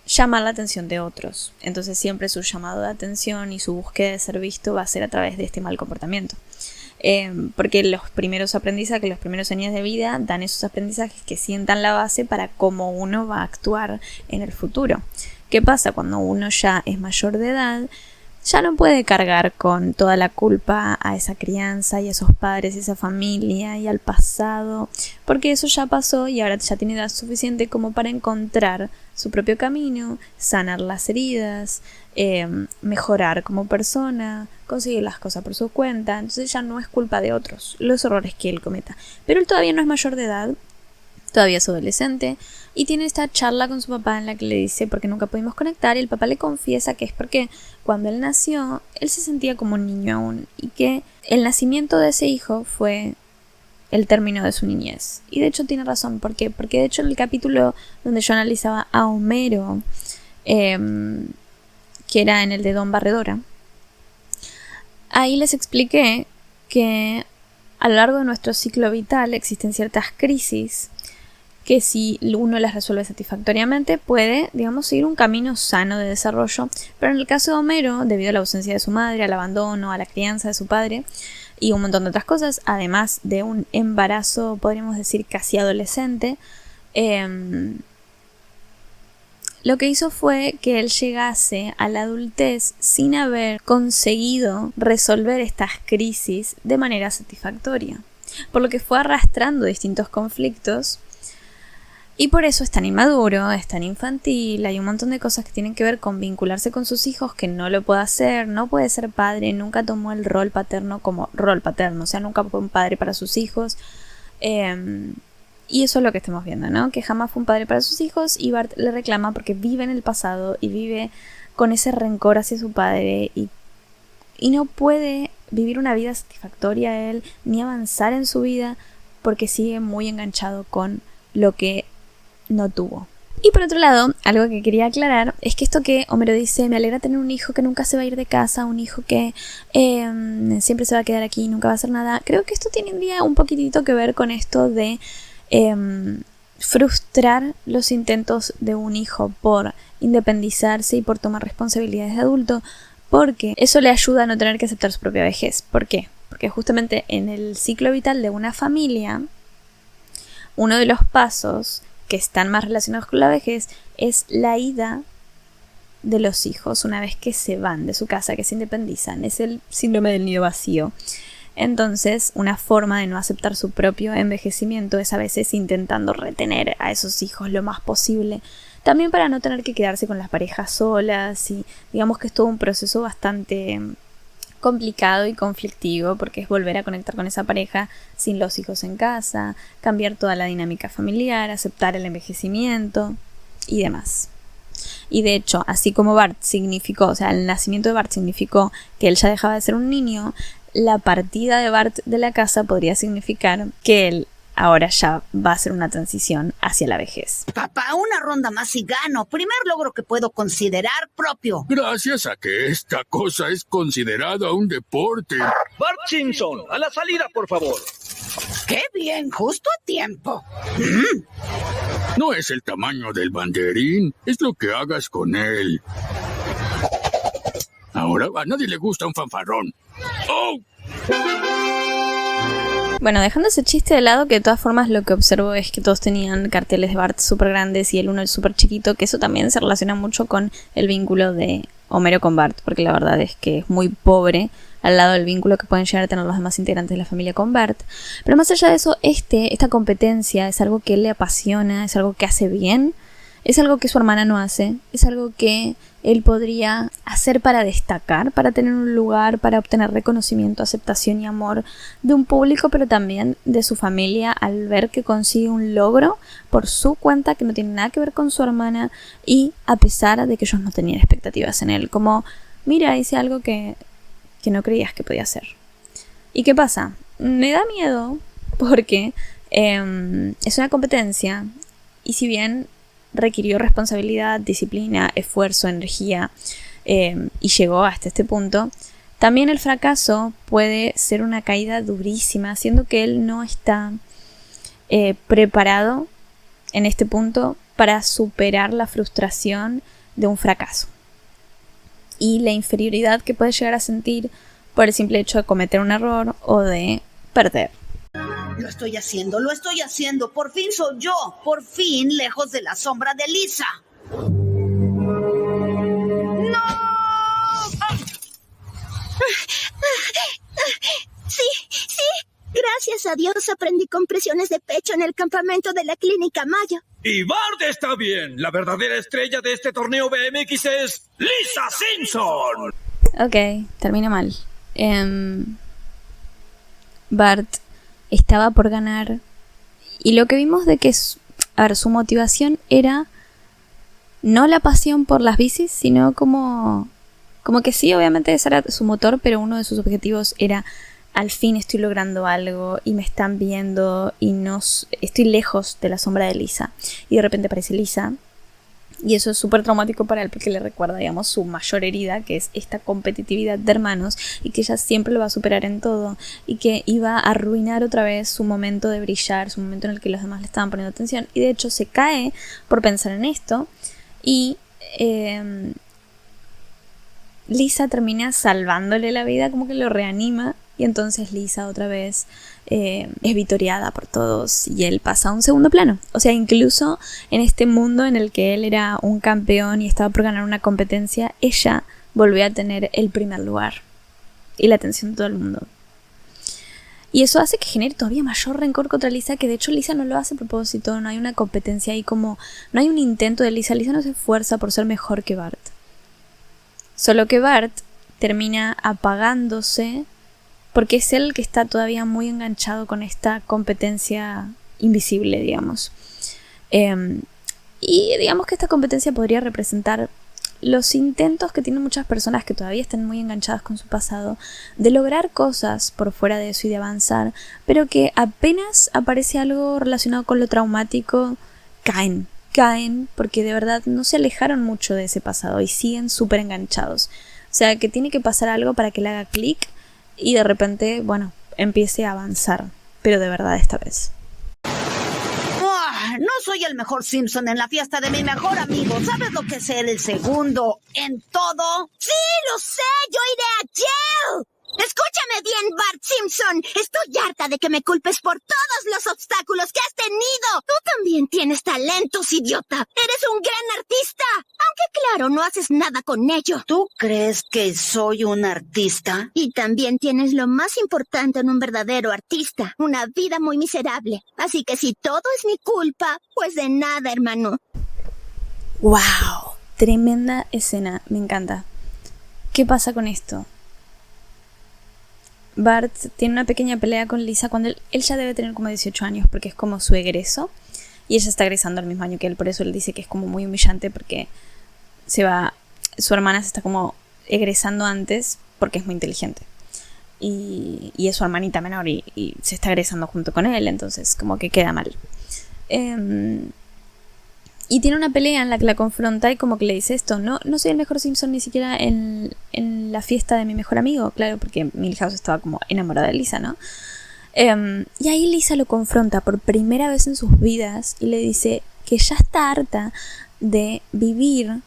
llamar la atención de otros. Entonces siempre su llamado de atención y su búsqueda de ser visto va a ser a través de este mal comportamiento. Porque los primeros aprendizajes, los primeros años de vida dan esos aprendizajes que sientan la base para cómo uno va a actuar en el futuro. ¿Qué pasa cuando uno ya es mayor de edad? Ya no puede cargar con toda la culpa a esa crianza y a esos padres y esa familia y al pasado, porque eso ya pasó y ahora ya tiene edad suficiente como para encontrar su propio camino, sanar las heridas, mejorar como persona, conseguir las cosas por su cuenta. Entonces ya no es culpa de otros los errores que él cometa, pero él todavía no es mayor de edad, todavía es adolescente, y tiene esta charla con su papá en la que le dice por qué nunca pudimos conectar, y el papá le confiesa que es porque cuando él nació, él se sentía como un niño aún, y que el nacimiento de ese hijo fue el término de su niñez. Y de hecho tiene razón. ¿Por qué? Porque de hecho en el capítulo donde yo analizaba a Homero, que era en el de Don Barredora, ahí les expliqué que a lo largo de nuestro ciclo vital existen ciertas crisis que si uno las resuelve satisfactoriamente puede, digamos, seguir un camino sano de desarrollo. Pero en el caso de Homero, debido a la ausencia de su madre, al abandono, a la crianza de su padre y un montón de otras cosas, además de un embarazo, podríamos decir, casi adolescente, lo que hizo fue que él llegase a la adultez sin haber conseguido resolver estas crisis de manera satisfactoria, por lo que fue arrastrando distintos conflictos y por eso es tan inmaduro, es tan infantil, hay un montón de cosas que tienen que ver con vincularse con sus hijos que no lo puede hacer, no puede ser padre, nunca tomó el rol paterno como rol paterno, o sea, nunca fue un padre para sus hijos. Y eso es lo que estamos viendo, ¿no? Que jamás fue un padre para sus hijos y Bart le reclama porque vive en el pasado y vive con ese rencor hacia su padre y no puede vivir una vida satisfactoria él ni avanzar en su vida porque sigue muy enganchado con lo que no tuvo. Y por otro lado, algo que quería aclarar es que esto que Homero dice, me alegra tener un hijo que nunca se va a ir de casa, un hijo que siempre se va a quedar aquí y nunca va a hacer nada, creo que esto tiene un poquitito que ver con esto de frustrar los intentos de un hijo por independizarse y por tomar responsabilidades de adulto, porque eso le ayuda a no tener que aceptar su propia vejez. ¿Por qué? Porque justamente en el ciclo vital de una familia, uno de los pasos que están más relacionados con la vejez es la ida de los hijos una vez que se van de su casa, que se independizan. Es el síndrome del nido vacío. Entonces, una forma de no aceptar su propio envejecimiento es a veces intentando retener a esos hijos lo más posible, también para no tener que quedarse con las parejas solas, y digamos que es todo un proceso bastante complicado y conflictivo porque es volver a conectar con esa pareja sin los hijos en casa, cambiar toda la dinámica familiar, aceptar el envejecimiento y demás. Y de hecho, así como Bart significó, o sea, el nacimiento de Bart significó que él ya dejaba de ser un niño, la partida de Bart de la casa podría significar que él ahora ya va a ser una transición hacia la vejez. Papá, una ronda más y gano. Primer logro que puedo considerar propio. Gracias a que esta cosa es considerada un deporte. Bart Simpson, a la salida, por favor. ¡Qué bien! Justo a tiempo. No es el tamaño del banderín, es lo que hagas con él. Ahora a nadie le gusta un fanfarrón. ¡Oh! Bueno, dejando ese chiste de lado, que de todas formas lo que observo es que todos tenían carteles de Bart súper grandes y el uno súper chiquito, que eso también se relaciona mucho con el vínculo de Homero con Bart, porque la verdad es que es muy pobre al lado del vínculo que pueden llegar a tener los demás integrantes de la familia con Bart. Pero más allá de eso, esta competencia es algo que él le apasiona, es algo que hace bien, es algo que su hermana no hace, es algo que él podría hacer para destacar, para tener un lugar, para obtener reconocimiento, aceptación y amor de un público, pero también de su familia al ver que consigue un logro por su cuenta que no tiene nada que ver con su hermana y a pesar de que ellos no tenían expectativas en él. Como, mira, hice algo que no creías que podía hacer. ¿Y qué pasa? Me da miedo porque es una competencia y si bien requirió responsabilidad, disciplina, esfuerzo, energía y llegó hasta este punto, también el fracaso puede ser una caída durísima, siendo que él no está preparado en este punto para superar la frustración de un fracaso y la inferioridad que puede llegar a sentir por el simple hecho de cometer un error o de perder. Lo estoy haciendo. Por fin soy yo. Por fin, lejos de la sombra de Lisa. ¡No! Sí. Gracias a Dios aprendí compresiones de pecho en el campamento de la Clínica Mayo. Y Bart está bien. La verdadera estrella de este torneo BMX es Lisa Simpson. Ok, termina mal. Bart estaba por ganar y lo que vimos de que su motivación era no la pasión por las bicis, sino como que sí, obviamente ese era su motor, pero uno de sus objetivos era al fin estoy logrando algo y me están viendo y no estoy lejos de la sombra de Lisa, y de repente aparece Lisa y eso es súper traumático para él porque le recuerda, digamos, su mayor herida, que es esta competitividad de hermanos y que ella siempre lo va a superar en todo y que iba a arruinar otra vez su momento de brillar, su momento en el que los demás le estaban poniendo atención, y de hecho se cae por pensar en esto y Lisa termina salvándole la vida, como que lo reanima y entonces Lisa otra vez es vitoreada por todos y él pasa a un segundo plano. O sea, incluso en este mundo en el que él era un campeón y estaba por ganar una competencia, ella volvió a tener el primer lugar y la atención de todo el mundo. Y eso hace que genere todavía mayor rencor contra Lisa, que de hecho Lisa no lo hace a propósito, no hay una competencia ahí como... No hay un intento de Lisa no se esfuerza por ser mejor que Bart. Solo que Bart termina apagándose porque es él que está todavía muy enganchado con esta competencia invisible, digamos. Y digamos que esta competencia podría representar los intentos que tienen muchas personas que todavía están muy enganchadas con su pasado de lograr cosas por fuera de eso y de avanzar, pero que apenas aparece algo relacionado con lo traumático, caen porque de verdad no se alejaron mucho de ese pasado y siguen súper enganchados. O sea que tiene que pasar algo para que le haga clic y de repente, bueno, empiece a avanzar, pero de verdad esta vez. No soy el mejor Simpson en la fiesta de mi mejor amigo. ¿Sabes lo que es ser el segundo en todo? ¡Sí, lo sé! ¡Yo iré a jail! Escúchame bien, Bart Simpson. Estoy harta de que me culpes por todos los obstáculos que has tenido. Tú también tienes talentos, idiota. Eres un gran artista. Aunque claro, no haces nada con ello. ¿Tú crees que soy un artista? Y también tienes lo más importante en un verdadero artista. Una vida muy miserable. Así que si todo es mi culpa, pues de nada, hermano. ¡Wow! Tremenda escena. Me encanta. ¿Qué pasa con esto? Bart tiene una pequeña pelea con Lisa cuando él ya debe tener como 18 años porque es como su egreso y ella está egresando al mismo año que él, por eso él dice que es como muy humillante porque su hermana se está como egresando antes porque es muy inteligente y es su hermanita menor y se está egresando junto con él, entonces como que queda mal. Y tiene una pelea en la que la confronta y como que le dice esto, no soy el mejor Simpson ni siquiera en la fiesta de mi mejor amigo, claro, porque Milhouse estaba como enamorada de Lisa, ¿no? Y ahí Lisa lo confronta por primera vez en sus vidas y le dice que ya está harta de vivir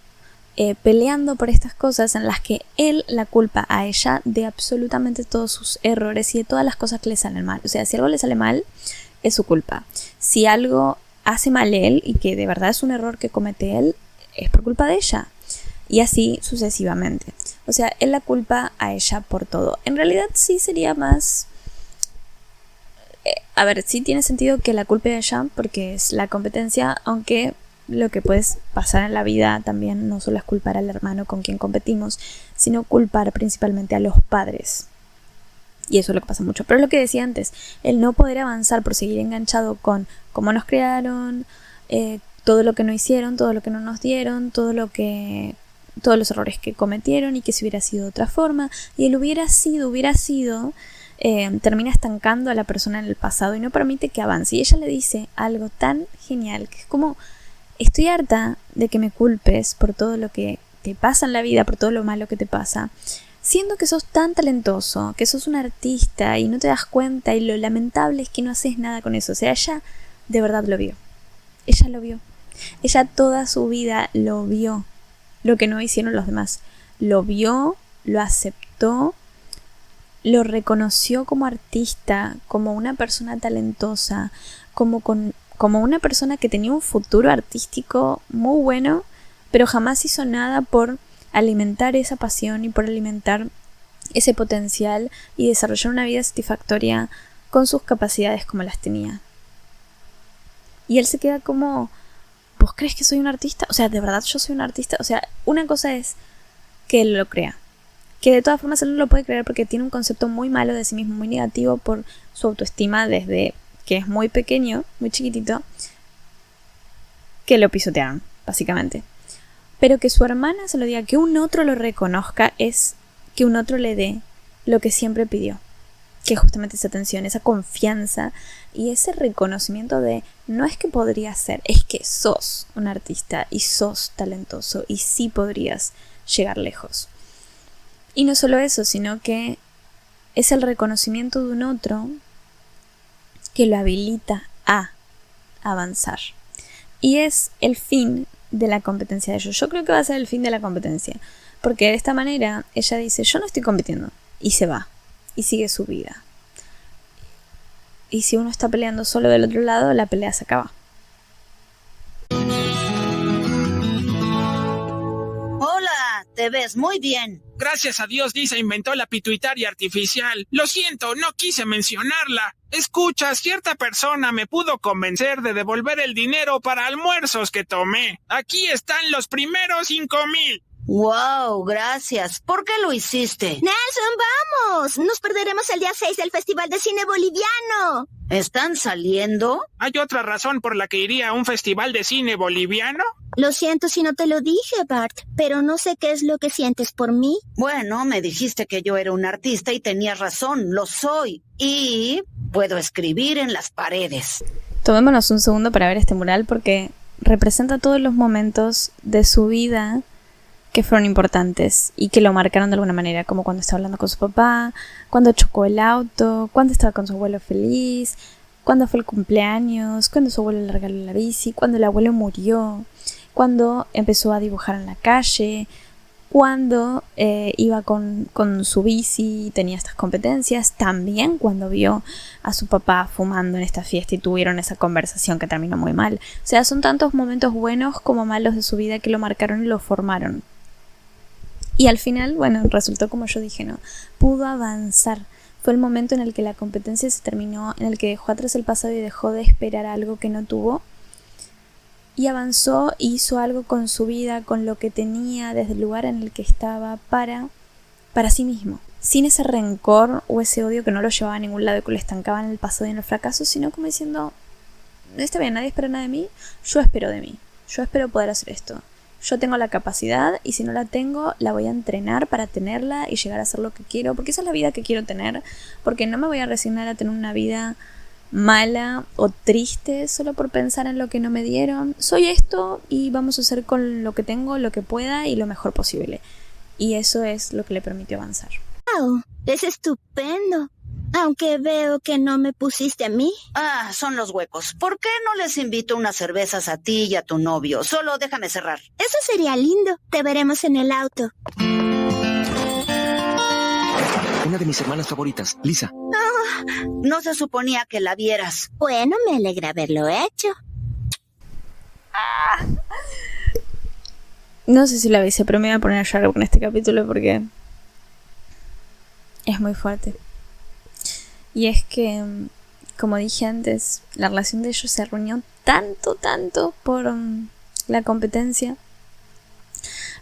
peleando por estas cosas en las que él la culpa a ella de absolutamente todos sus errores y de todas las cosas que le salen mal. O sea, si algo le sale mal, es su culpa. Si algo hace mal él y que de verdad es un error que comete él, es por culpa de ella. Y así sucesivamente. O sea, él la culpa a ella por todo. En realidad sí sería más... a ver, sí tiene sentido que la culpe a ella porque es la competencia, aunque lo que puede pasar en la vida también no solo es culpar al hermano con quien competimos, sino culpar principalmente a los padres. Y eso es lo que pasa mucho. Pero es lo que decía antes, el no poder avanzar por seguir enganchado con cómo nos crearon, todo lo que no hicieron, todo lo que no nos dieron, todos los errores que cometieron y que si hubiera sido de otra forma. Y el hubiera sido, termina estancando a la persona en el pasado y no permite que avance. Y ella le dice algo tan genial que es como, estoy harta de que me culpes por todo lo que te pasa en la vida, por todo lo malo que te pasa, siendo que sos tan talentoso, que sos un artista y no te das cuenta y lo lamentable es que no haces nada con eso. O sea, ella de verdad lo vio. Ella lo vio. Ella toda su vida lo vio. Lo que no hicieron los demás. Lo vio, lo aceptó, lo reconoció como artista, como una persona talentosa, como una persona que tenía un futuro artístico muy bueno, pero jamás hizo nada por alimentar esa pasión y por alimentar ese potencial y desarrollar una vida satisfactoria con sus capacidades como las tenía. Y él se queda como, ¿vos crees que soy un artista? O sea, ¿de verdad yo soy un artista? O sea, una cosa es que él lo crea, que de todas formas él no lo puede creer porque tiene un concepto muy malo de sí mismo, muy negativo por su autoestima desde que es muy pequeño, muy chiquitito, que lo pisotearon, básicamente. Pero que su hermana se lo diga, que un otro lo reconozca, es que un otro le dé lo que siempre pidió. Que justamente esa atención, esa confianza y ese reconocimiento de no es que podrías ser, es que sos un artista y sos talentoso y sí podrías llegar lejos. Y no solo eso, sino que es el reconocimiento de un otro que lo habilita a avanzar. Y es el fin de la competencia de ellos. Yo creo que va a ser el fin de la competencia. Porque de esta manera ella dice, yo no estoy compitiendo. Y se va. y sigue su vida. Y si uno está peleando solo del otro lado, la pelea se acaba. Hola, te ves muy bien. Gracias a Dios Lisa inventó la pituitaria artificial. Lo siento, no quise mencionarla. Escucha, cierta persona me pudo convencer de devolver el dinero para almuerzos que tomé. Aquí están los primeros 5,000. Wow, gracias. ¿Por qué lo hiciste? Nelson, vamos. Nos perderemos el día 6 del Festival de Cine Boliviano. ¿Están saliendo? ¿Hay otra razón por la que iría a un festival de cine boliviano? Lo siento si no te lo dije, Bart, pero no sé qué es lo que sientes por mí. Bueno, me dijiste que yo era un artista y tenías razón, lo soy. Y puedo escribir en las paredes. Tomémonos un segundo para ver este mural porque representa todos los momentos de su vida que fueron importantes y que lo marcaron de alguna manera, como cuando estaba hablando con su papá, cuando chocó el auto, cuando estaba con su abuelo feliz, cuando fue el cumpleaños, cuando su abuelo le regaló la bici, cuando el abuelo murió, cuando empezó a dibujar en la calle, cuando iba con su bici y tenía estas competencias, también cuando vio a su papá fumando en esta fiesta y tuvieron esa conversación que terminó muy mal. O sea, son tantos momentos buenos como malos de su vida que lo marcaron y lo formaron. Y al final, bueno, resultó como yo dije, ¿no? Pudo avanzar. Fue el momento en el que la competencia se terminó, en el que dejó atrás el pasado y dejó de esperar algo que no tuvo. Y avanzó e hizo algo con su vida, con lo que tenía, desde el lugar en el que estaba, para sí mismo. Sin ese rencor o ese odio que no lo llevaba a ningún lado y que lo estancaba en el pasado y en el fracaso, sino como diciendo, está bien, nadie espera nada de mí, yo espero de mí. Yo espero poder hacer esto. Yo tengo la capacidad y si no la tengo, la voy a entrenar para tenerla y llegar a hacer lo que quiero, porque esa es la vida que quiero tener, porque no me voy a resignar a tener una vida mala o triste solo por pensar en lo que no me dieron. Soy esto y vamos a hacer con lo que tengo, lo que pueda y lo mejor posible. Y eso es lo que le permitió avanzar. ¡Wow! Es estupendo. Aunque veo que no me pusiste a mí. Ah, son los huecos. ¿Por qué no les invito unas cervezas a ti y a tu novio? Solo déjame cerrar. Eso sería lindo. Te veremos en el auto. Una de mis hermanas favoritas, Lisa. No se suponía que la vieras. Bueno, me alegra haberlo hecho. No sé si la avisé, pero me voy a poner a llorar con este capítulo porque es muy fuerte. Y es que, como dije antes, la relación de ellos se arruinó tanto por la competencia.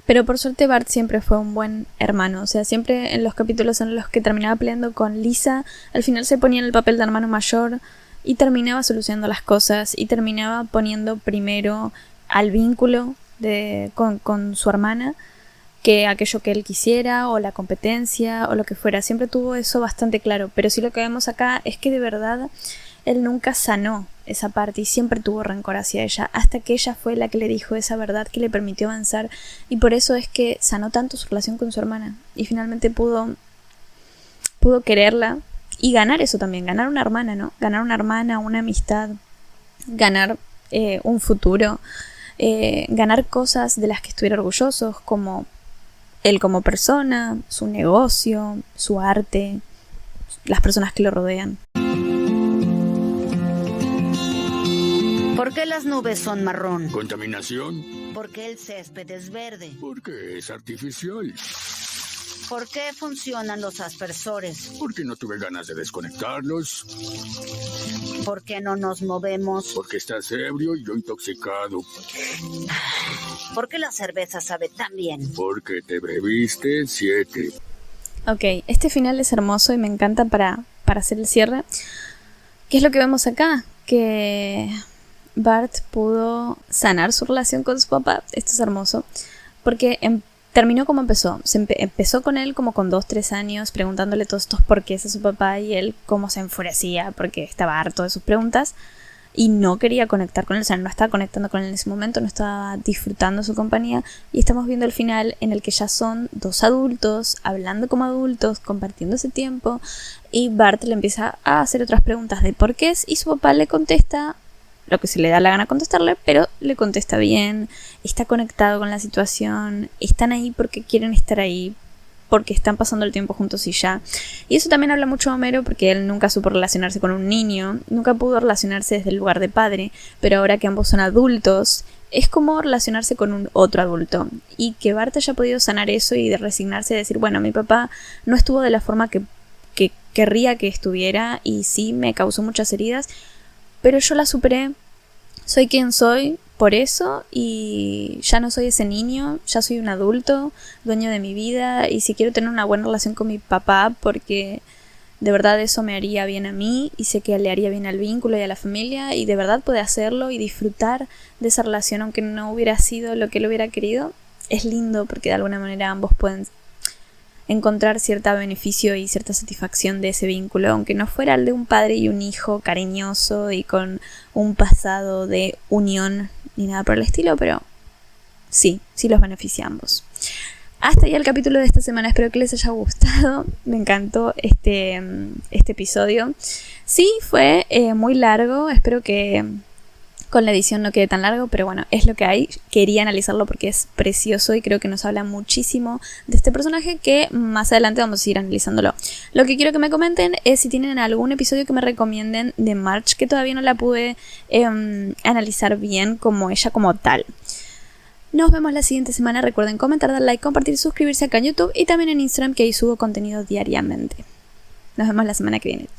Pero por suerte Bart siempre fue un buen hermano. O sea, siempre en los capítulos en los que terminaba peleando con Lisa, al final se ponía en el papel de hermano mayor y terminaba solucionando las cosas y terminaba poniendo primero al vínculo con su hermana que aquello que él quisiera o la competencia o lo que fuera. Siempre tuvo eso bastante claro, pero sí lo que vemos acá es que de verdad él nunca sanó esa parte y siempre tuvo rencor hacia ella hasta que ella fue la que le dijo esa verdad que le permitió avanzar, y por eso es que sanó tanto su relación con su hermana y finalmente pudo quererla y ganar eso también, ganar una hermana, ¿no? Ganar una hermana, una amistad, ganar un futuro, ganar cosas de las que estuviera orgullosos, como él como persona, su negocio, su arte, las personas que lo rodean. ¿Por qué las nubes son marrón? ¿Contaminación? ¿Por qué el césped es verde? Porque es artificial. ¿Por qué funcionan los aspersores? Porque no tuve ganas de desconectarlos. ¿Por qué no nos movemos? Porque estás ebrio y yo intoxicado. ¿Por qué la cerveza sabe tan bien? Porque te bebiste 7. Ok, este final es hermoso y me encanta para hacer el cierre. ¿Qué es lo que vemos acá? Que Bart pudo sanar su relación con su papá. Esto es hermoso porque terminó como empezó. Empezó con él como con 2-3 años preguntándole todos estos porqués a su papá y él cómo se enfurecía porque estaba harto de sus preguntas y no quería conectar con él, o sea, no estaba conectando con él en ese momento, no estaba disfrutando su compañía, y estamos viendo el final en el que ya son 2 adultos, hablando como adultos, compartiendo ese tiempo, y Bart le empieza a hacer otras preguntas de porqués y su papá le contesta lo que se le da la gana contestarle, pero le contesta bien, está conectado con la situación, están ahí porque quieren estar ahí, porque están pasando el tiempo juntos y ya. Y eso también habla mucho de Homero, porque él nunca supo relacionarse con un niño, nunca pudo relacionarse desde el lugar de padre, pero ahora que ambos son adultos, es como relacionarse con un otro adulto. Y que Bart haya podido sanar eso y de resignarse y decir, bueno, mi papá no estuvo de la forma que querría que estuviera, y sí, me causó muchas heridas, pero yo la superé, soy quien soy por eso, y ya no soy ese niño, ya soy un adulto, dueño de mi vida, y si quiero tener una buena relación con mi papá, porque de verdad eso me haría bien a mí, y sé que le haría bien al vínculo y a la familia, y de verdad puede hacerlo y disfrutar de esa relación aunque no hubiera sido lo que él hubiera querido, es lindo porque de alguna manera ambos pueden encontrar cierto beneficio y cierta satisfacción de ese vínculo, aunque no fuera el de un padre y un hijo cariñoso y con un pasado de unión ni nada por el estilo, pero sí los beneficia a ambos. Hasta ahí el capítulo de esta semana, espero que les haya gustado, me encantó este episodio. Sí, fue muy largo, espero que con la edición no quede tan largo, pero bueno, es lo que hay. Quería analizarlo porque es precioso y creo que nos habla muchísimo de este personaje, que más adelante vamos a ir analizándolo. Lo que quiero que me comenten es si tienen algún episodio que me recomienden de Marge, que todavía no la pude analizar bien como ella como tal. Nos vemos la siguiente semana. Recuerden comentar, dar like, compartir, suscribirse acá en YouTube y también en Instagram, que ahí subo contenido diariamente. Nos vemos la semana que viene. Chao.